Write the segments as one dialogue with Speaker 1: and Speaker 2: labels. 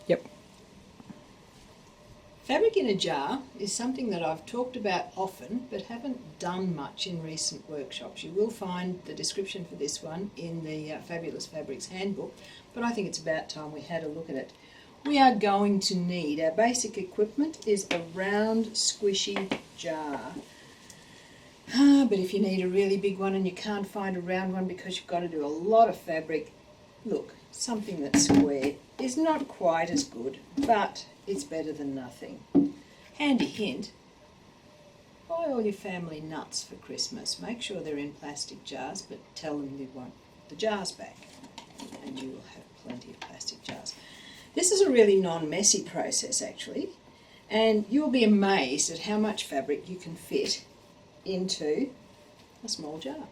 Speaker 1: Yep. Fabric in a jar is something that I've talked about often but haven't done much in recent workshops. You will find the description for this one in the Fabulous Fabrics Handbook, but I think it's about time we had a look at it. We are going to need, our basic equipment is a round squishy jar. But if you need a really big one and you can't find a round one because you've got to do a lot of fabric, look, something that's square is not quite as good, but it's better than nothing. Handy hint, buy all your family nuts for Christmas. Make sure they're in plastic jars, but tell them you want the jars back, and you will have plenty of plastic jars. This is a really non-messy process actually, and you'll be amazed at how much fabric you can fit into a small jar.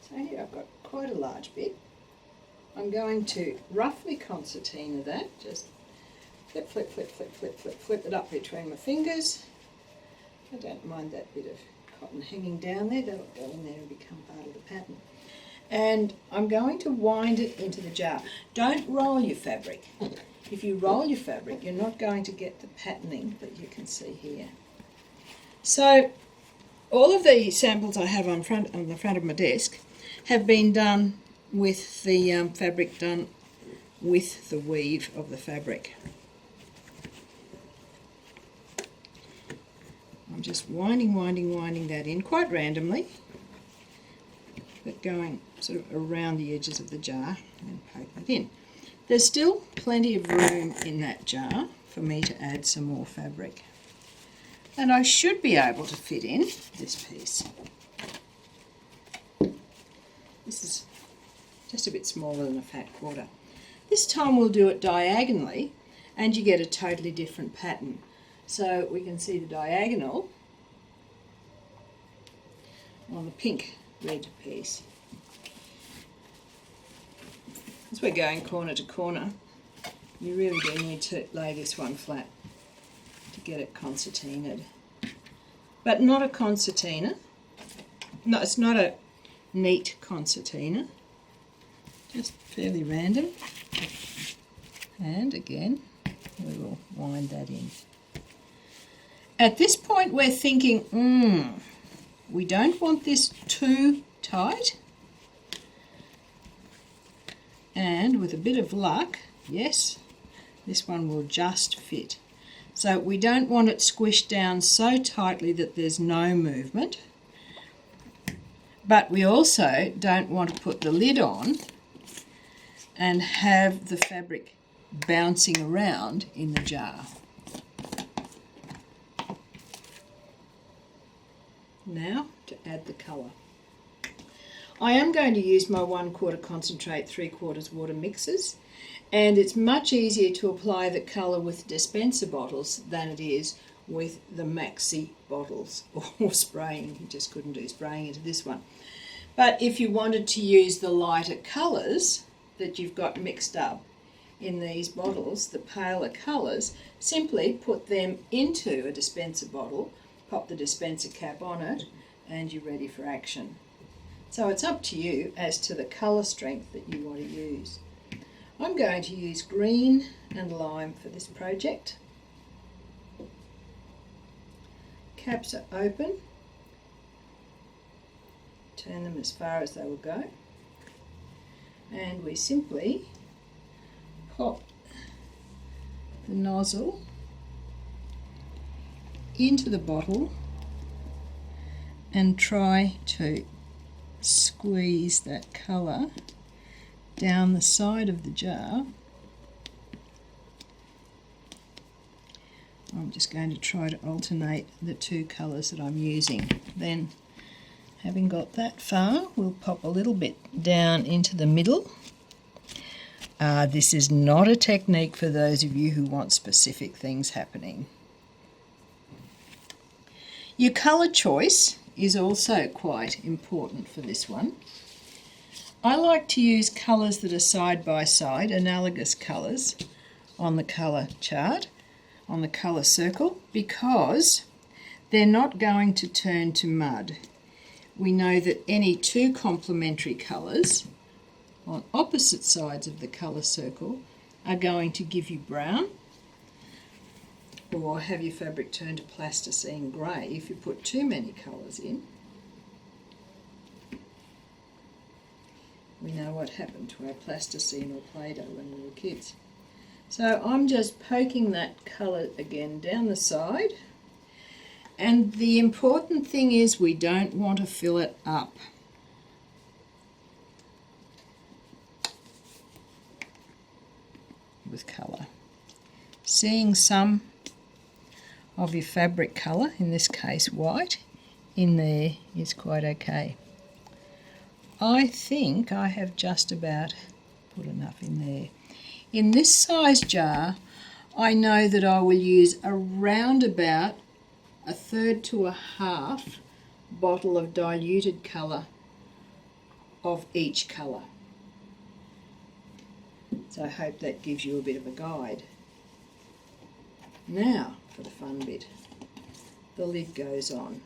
Speaker 1: So here I've got quite a large bit. I'm going to roughly concertina that, just flip, flip, flip, flip, flip, flip, flip it up between my fingers. I don't mind that bit of cotton hanging down there, that'll go in there and become part of the pattern. And I'm going to wind it into the jar. Don't roll your fabric. If you roll your fabric, you're not going to get the patterning that you can see here. So all of the samples I have on the front of my desk have been done with the fabric done with the weave of the fabric. I'm just winding that in quite randomly, but going sort of around the edges of the jar and poke that in. There's still plenty of room in that jar for me to add some more fabric. And I should be able to fit in this piece. This is just a bit smaller than a fat quarter. This time we'll do it diagonally and you get a totally different pattern. So we can see the diagonal on the pink red piece. As we're going corner to corner, you really do need to lay this one flat to get it concertinaed. But not a concertina. No, it's not a neat concertina. Just fairly random. And again, we will wind that in. At this point we're thinking, we don't want this too tight. And with a bit of luck, yes, this one will just fit. So we don't want it squished down so tightly that there's no movement. But we also don't want to put the lid on and have the fabric bouncing around in the jar. Now to add the colour. I am going to use my 1/4 concentrate, 3/4 water mixers, and it's much easier to apply the colour with dispenser bottles than it is with the maxi bottles or spraying. You just couldn't do spraying into this one. But if you wanted to use the lighter colours that you've got mixed up in these bottles, the paler colours, simply put them into a dispenser bottle, pop the dispenser cap on it, and you're ready for action. So it's up to you as to the colour strength that you want to use. I'm going to use green and lime for this project. Caps are open. Turn them as far as they will go. And we simply pop the nozzle into the bottle and try to squeeze that colour down the side of the jar. I'm just going to try to alternate the two colours that I'm using. Then, having got that far, we'll pop a little bit down into the middle. This is not a technique for those of you who want specific things happening. Your colour choice is also quite important for this one. I like to use colours that are side by side, analogous colours, on the colour chart, on the colour circle, because they're not going to turn to mud. We know that any two complementary colours on opposite sides of the colour circle are going to give you brown, or have your fabric turn to plasticine grey if you put too many colours in. We know what happened to our plasticine or Play-Doh when we were kids. So I'm just poking that colour again down the side, and the important thing is we don't want to fill it up. With colour. Seeing some of your fabric colour, in this case white, in there is quite okay. I think I have just about put enough in there. In this size jar, I know that I will use around about 1/3 to 1/2 bottle of diluted colour of each colour. So I hope that gives you a bit of a guide. Now for the fun bit. The lid goes on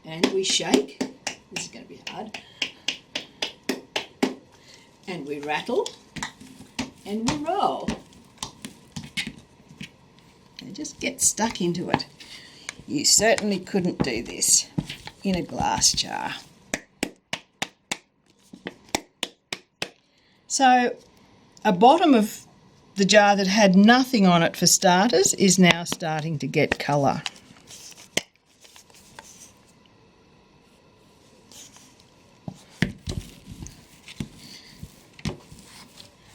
Speaker 1: and we shake. This is going to be hard. And we rattle and we roll. And just get stuck into it. You certainly couldn't do this in a glass jar. So a bottom of the jar that had nothing on it for starters is now starting to get colour.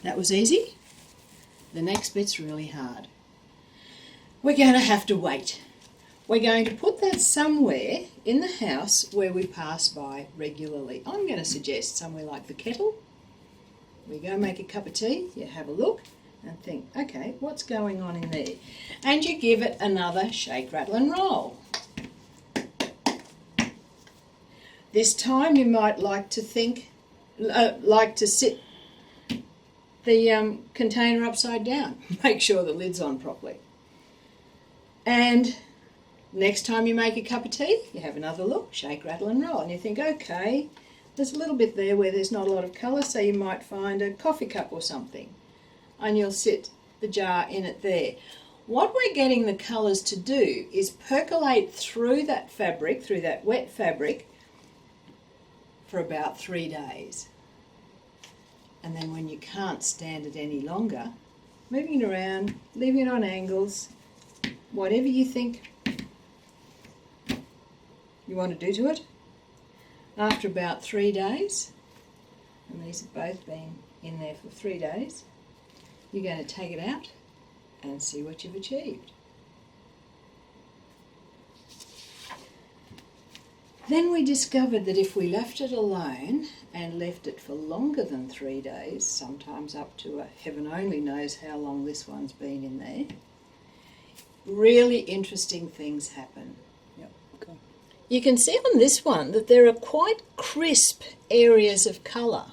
Speaker 1: That was easy. The next bit's really hard. We're going to have to wait. We're going to put that somewhere in the house where we pass by regularly. I'm going to suggest somewhere like the kettle. We go make a cup of tea, you have a look and think, okay, what's going on in there? And you give it another shake, rattle and roll. This time you might like to sit the container upside down. Make sure the lid's on properly. And next time you make a cup of tea, you have another look, shake, rattle and roll. And you think, okay, there's a little bit there where there's not a lot of colour, so you might find a coffee cup or something. And you'll sit the jar in it there. What we're getting the colours to do is percolate through that fabric, through that wet fabric, for about 3 days. And then when you can't stand it any longer, moving it around, leaving it on angles, whatever you think you want to do to it. After about 3 days, and these have both been in there for 3 days, you're going to take it out and see what you've achieved. Then we discovered that if we left it alone and left it for longer than 3 days, sometimes up to heaven only knows how long this one's been in there, really interesting things happen. Yep. Okay. You can see on this one that there are quite crisp areas of colour.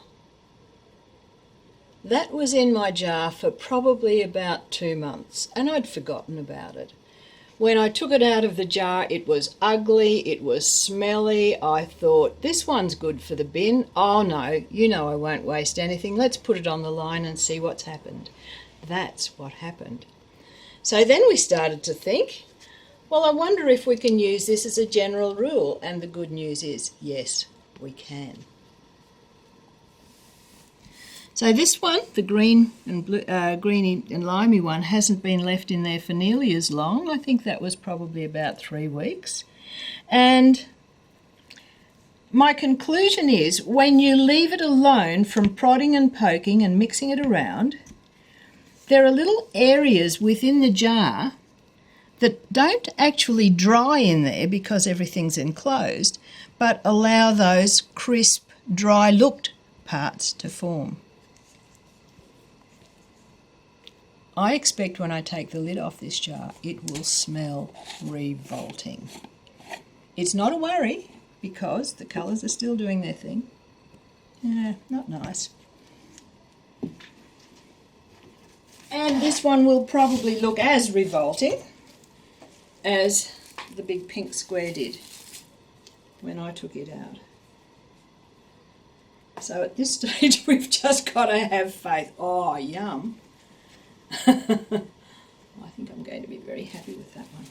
Speaker 1: That was in my jar for probably about 2 months, and I'd forgotten about it. When I took it out of the jar, it was ugly, it was smelly. I thought, this one's good for the bin. Oh no, you know I won't waste anything. Let's put it on the line and see what's happened. That's what happened. So then we started to think, well, I wonder if we can use this as a general rule. And the good news is, yes, we can. So this one, the green and blue, greeny and limey one, hasn't been left in there for nearly as long. I think that was probably about 3 weeks. And my conclusion is, when you leave it alone from prodding and poking and mixing it around, there are little areas within the jar that don't actually dry in there because everything's enclosed, but allow those crisp, dry-looked parts to form. I expect when I take the lid off this jar, it will smell revolting. It's not a worry because the colours are still doing their thing. Yeah, not nice. And this one will probably look as revolting as the big pink square did when I took it out. So at this stage we've just got to have faith. Oh, yum. I think I'm going to be very happy with that one.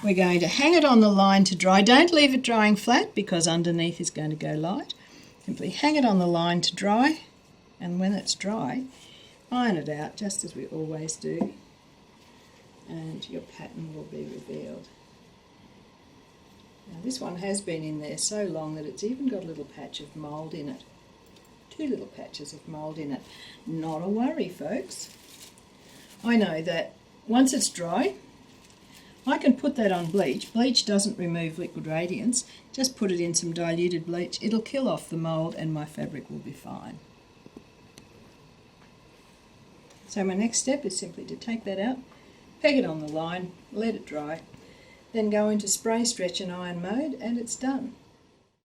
Speaker 1: We're going to hang it on the line to dry. Don't leave it drying flat because underneath is going to go light. Simply hang it on the line to dry, and when it's dry, iron it out just as we always do, and your pattern will be revealed. Now this one has been in there so long that it's even got a little patch of mould in it. 2 little patches of mould in it. Not a worry, folks. I know that once it's dry, I can put that on bleach. Bleach doesn't remove liquid radiance. Just put it in some diluted bleach. It'll kill off the mould and my fabric will be fine. So my next step is simply to take that out, peg it on the line, let it dry, then go into spray, stretch and iron mode, and it's done.